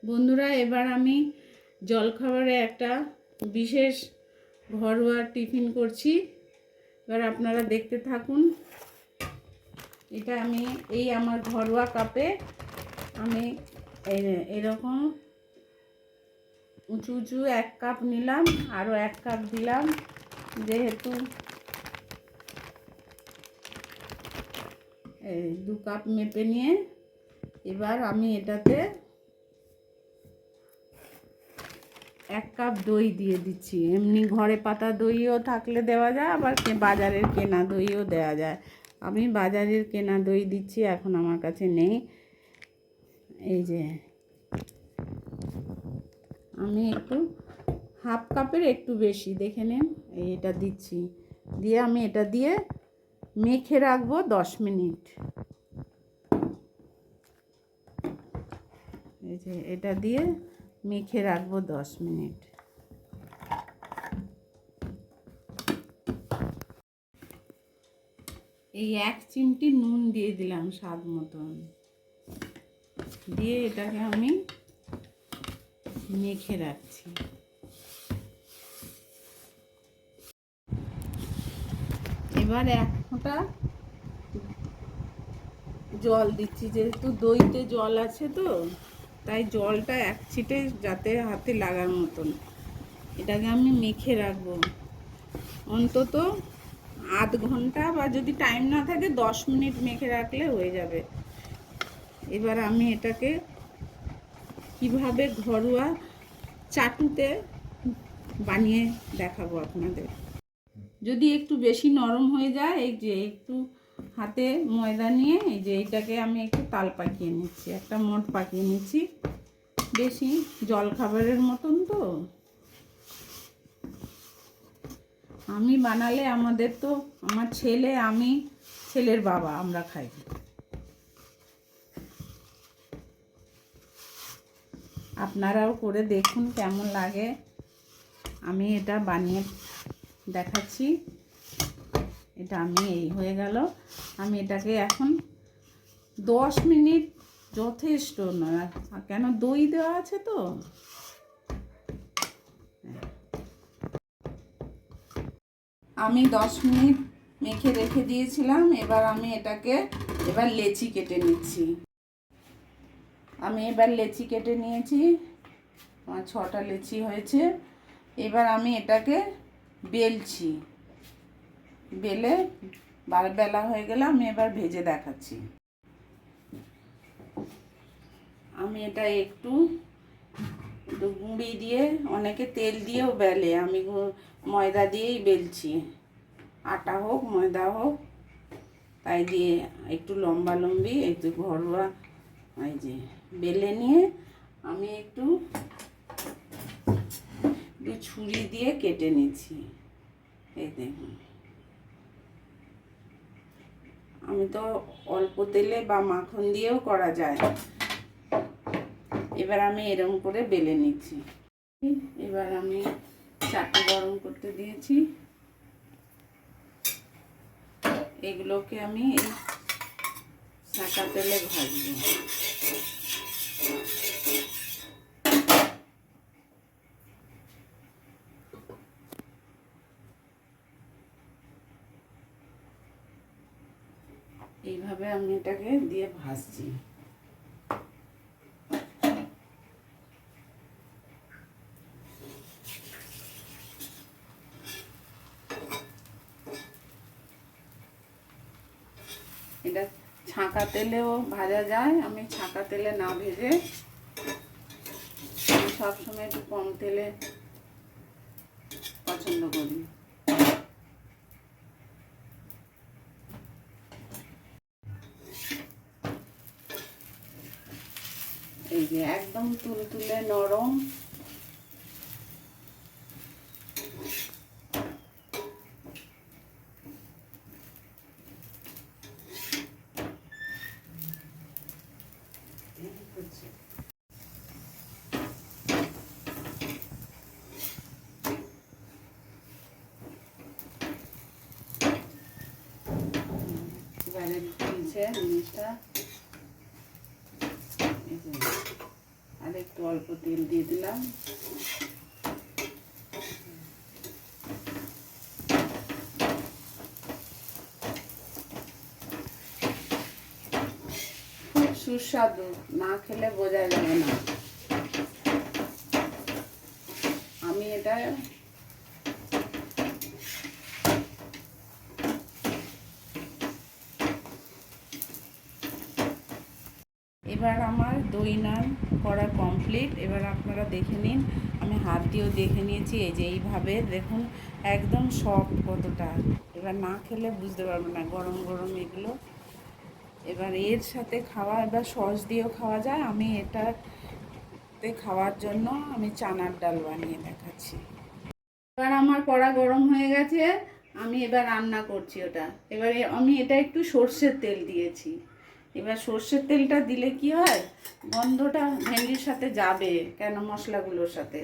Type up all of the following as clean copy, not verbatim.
বন্ধুরা, এবার আমি জলখাবারে একটা বিশেষ ঘরোয়া টিফিন করছি। এবার আপনারা দেখতে থাকুন। এটা আমি আমার ঘরোয়া কাপে আমি এরকম উঁচু উঁচু 1 কাপ নিলাম, আরও 1 কাপ দিলাম, যেহেতু 2 কাপ মেপে নিয়ে এবার আমি এটাতে 1 কাপ দই দিয়ে দিচ্ছি। এমনি ঘরে পাতা দইও থাকলে দেওয়া যায়, আবার বাজারের কেনা দইও দেওয়া যায়। আমি বাজারের কেনা দই দিচ্ছি, এখন আমার কাছে নেই। এই যে আমি একটু 1/2 কাপের একটু বেশি দেখে নেন, এটা দিচ্ছি। দিয়ে আমি এটা দিয়ে মেখে রাখবো 10 মিনিট। এই যে এটা দিয়ে মেখে রাখবো 10 মিনিট। এই 1 চিমটি নুন দিয়ে দিলাম স্বাদ মতন, দিয়ে এটাকে আমি মেখে রাখছি। এবার 1 ফোঁটা জল দিচ্ছি, যেহেতু দইতে জল আছে তো, তাই জলটা 1 ছিটে যাতে হাতে লাগার মতন। এটাকে আমি মেখে রাখবো অন্তত আধ ঘন্টা, বা যদি টাইম না থাকে 10 মিনিট মেখে রাখলে হয়ে যাবে। এবার আমি এটাকে কিভাবে ঘরোয়া চাটুতে বানিয়ে দেখাবো আপনাদের। যদি একটু বেশি নরম হয়ে যায়, এই যে একটু হাতে ময়দা নিয়ে এই যে এইটাকে আমি একটু তাল পাকিয়ে নিচ্ছি, একটা মোট পাকিয়ে নিচ্ছি। বেশি জল খাবারের মতন তো আমি বানালে, আমাদের তো আমার ছেলে, আমি, ছেলের বাবা, আমরা খাই। আপনারাও করে দেখুন কেমন লাগে। আমি এটা বানিয়ে দেখাচ্ছি। এটা আমি এই হয়ে গেল। আমি এটাকে এখন 10 মিনিট যথেষ্ট না, কেন দই দেওয়া আছে তো। আমি 10 মিনিট মেখে রেখে দিয়েছিলাম। এবার আমি এটাকে লেচি কেটে নিচ্ছি। আমি এবার লেচি কেটে নিয়েছি, আমার 6টা লেচি হয়েছে। এবার আমি এটাকে বেলছি, বেলে বেলা হয়ে গেলে আমি এবার ভেজে দেখাচ্ছি। আমি এটা একটু গুঁড়ি দিয়ে, অনেকে তেল দিয়েও বেলে, আমি ময়দা দিয়েই বেলছি। আটা হোক ময়দা হোক, তাই দিয়ে একটু লম্বা লম্বি একটু ঘরোয়া এই যে বেলে নিয়ে আমি একটু ছুরি দিয়ে কেটে নিচ্ছি। এই দেখুন, আমি তো অল্প তেলে বা মাখন দিয়েও করা যায়। এবার আমি এরকম করে বেলে নিচ্ছি। এবার আমি চাটু গরম করতে দিয়েছি, এগুলোকে আমি এই ছাঁকা তেলে ভাজবো। এইভাবে আমি এটাকে দিয়ে ভাজছি। এটা ছাঁকা তেলেও ভাজা যায়, আমি ছাঁকা তেলে না ভেজে আমি সবসময় একটু কম তেলে পছন্দ করি। এই যে একদম তুলতুলে নরম। এবারে তুলছে জিনিসটা, আর একটু অল্প তেল দিয়ে দিলাম। খুব সুস্বাদু, না খেলে বোঝা যাবে না। আমি এটা এবার আমার দই নান করা কমপ্লিট। এবার আপনারা দেখে নিন, আমি হাত দিয়েও দেখে নিয়েছি। এই যে এইভাবে দেখুন, একদম সফট কতটা। এবার না খেলে বুঝতে পারবেন না গরম গরম এগুলো। এবার এর সাথে খাওয়া, এবার সস দিয়েও খাওয়া যায়। আমি এটাতে খাওয়ার জন্য আমি চানার ডাল বানিয়ে দেখাচ্ছি। এবার আমার কড়া গরম হয়ে গেছে, আমি এবার রান্না করছি ওটা। এবারে আমি এটা একটু সর্ষের তেল দিয়েছি। এবার সর্ষের তেলটা দিলে কি হয়, গন্ধটা ভেন্ডির সাথে যাবে, কেন মশলাগুলোর সাথে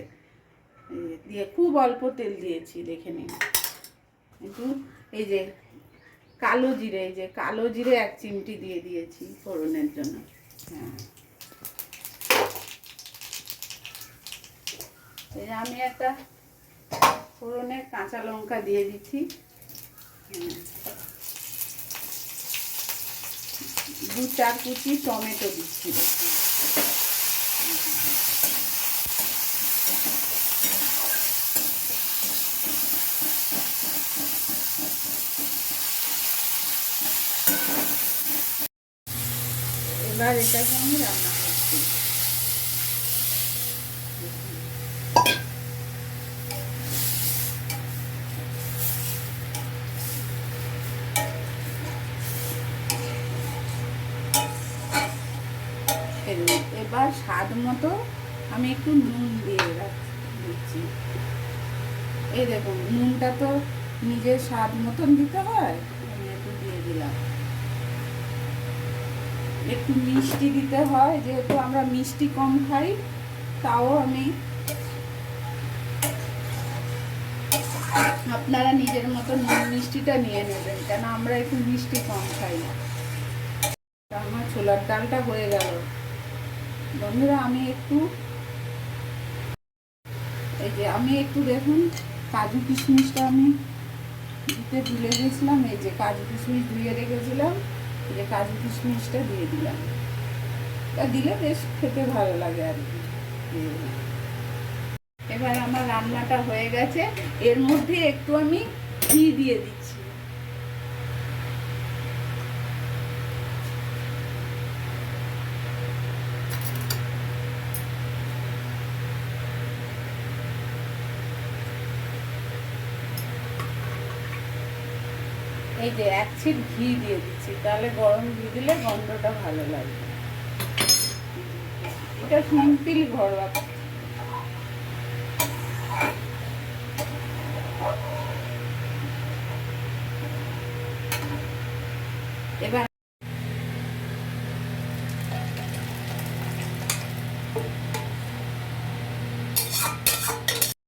দিয়ে খুব অল্প তেল দিয়েছি, দেখে নিন। একটু এই যে কালো জিরে, এই যে কালো জিরে 1 চিমটি দিয়ে দিয়েছি ফোড়নের জন্য। হ্যাঁ, এই যে আমি একটা ফোড়নে কাঁচা লঙ্কা দিয়ে দিচ্ছি। 2-4 কুচি টমেটো দিচ্ছি। এবার এটাকে আমি রান্না করছি। এবার স্বাদ মতো আমি একটু নুন দিয়ে দিচ্ছি। এই দেখুন, নুনটা তো নিজের স্বাদ মতন দিতে হয়, আমি একটু দিয়ে দিলাম। একটু মিষ্টি দিতে হয়, যেহেতু আমরা মিষ্টি কম খাই, তাও আমি, আপনারা নিজের মতো নুন মিষ্টিটা নিয়ে নেবেন, কেন আমরা একটু মিষ্টি কম খাই। আমার ছোলার ডালটা হয়ে গেল বন্ধুরা। আমি একটু দেখুন, কাজু কিশমিশটা আমি দিতে ভুলে গেছিলাম। এই যে কাজু কিশমিশ ধুয়ে রেখেছিলাম, এই যে কাজু কিশমিশটা দিয়ে দিলাম। তা দিলে বেশ খেতে ভালো লাগে আর কি। এবার আমার রান্নাটা হয়ে গেছে, এর মধ্যে একটু আমি ঘি দিয়ে দিচ্ছি। এই যে 1 ছিট ঘি দিয়ে দিচ্ছি, তাহলে গরম ঘি দিলে গন্ধটা ভালো লাগবে। এটা সিম্পল ঘরোয়া। এবার